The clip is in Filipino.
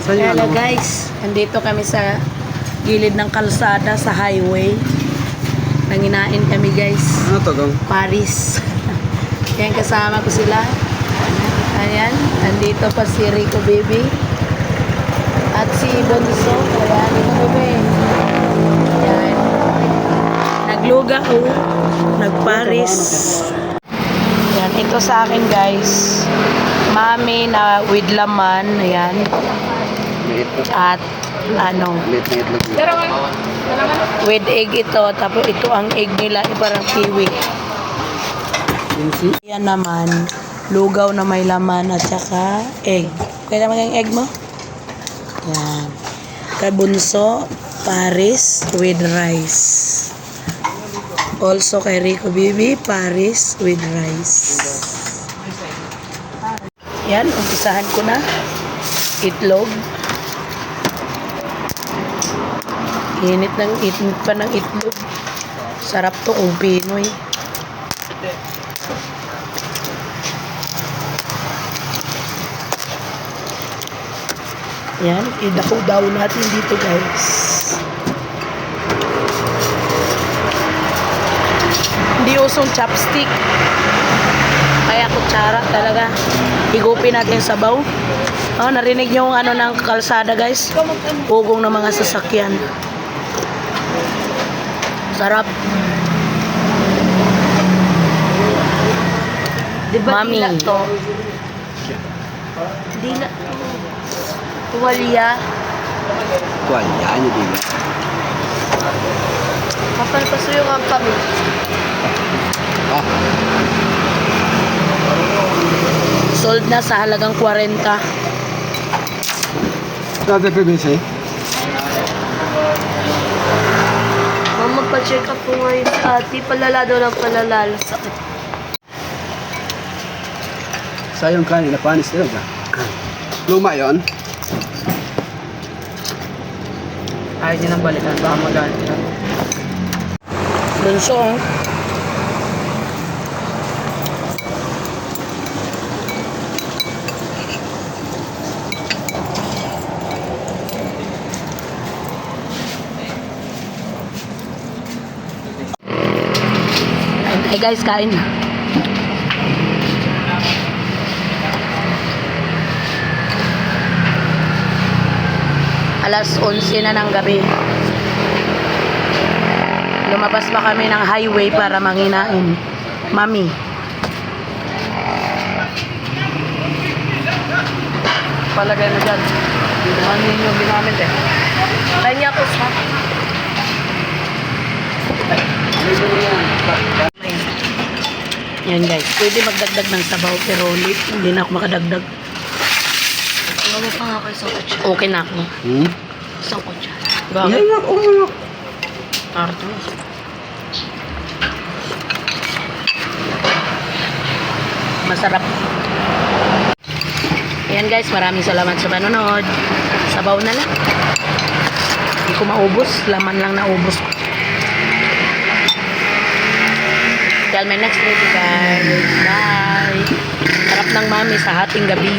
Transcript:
Hello guys, andito kami sa gilid ng kalsada sa highway. Nanginain kami guys. Ano to, Gong? Paris. Yan, kasama ko sila. Ayan, andito pa si Rico Baby. At si Bonso. Ayan, Rico Baby. Ayan. Nagluga o. Nagparis. Ayan, ito sa akin guys. Mami na with laman. Ayan. At ano, with egg ito, tapos ito ang egg nila, parang kiwi. Yan naman, lugaw na may laman at saka egg. Kaya naman yung egg mo? Yan. Kay Bunso, Paris with rice. Also kay Rico Bibi, Paris with rice. Yan, umpisahan ko na. Itlog. Init pa ng itlog. Sarap to kung Pinoy. Yan, idaw natin dito guys. Hindi usong chopstick. Kaya kutsara talaga. Higupin natin sa sabaw. Oh, narinig nyo yung ano ng kalsada guys. Pugong ng mga sasakyan. Sarap. Diba Mami. Dila to? Dila to. Tuwalya. Tuwalya nyo, Dila. Kapal pa suyo ang kami. Ah. Sold na sa halagang 40. Dati PBC? Magpa-check up po ngayon sa ati. Palala daw ng palala. Sakit. Sayang kanina, panis talaga. Luma yun? Ayaw din ang balikan. Baka magalit na. Bunso. Hey guys, kain na. Alas 11 na ng gabi. Lumabas pa kami ng highway para manginain. Mami. Palagay mo dyan. Ano yung ginamit eh? Kanya ko sa... Yan guys, pwede magdagdag ng sabaw pero hindi na ako makadagdag. Ano pa nga ako isang kutsa? Okay na ako. Isang kutsa. Bakit? Arto. Masarap. Ayan guys, maraming salamat sa panonood. Sabaw na lang. Hindi ko maubos, laman lang naubos ko. Till my next video guys. Bye. Sarap ng mami sa hating gabi.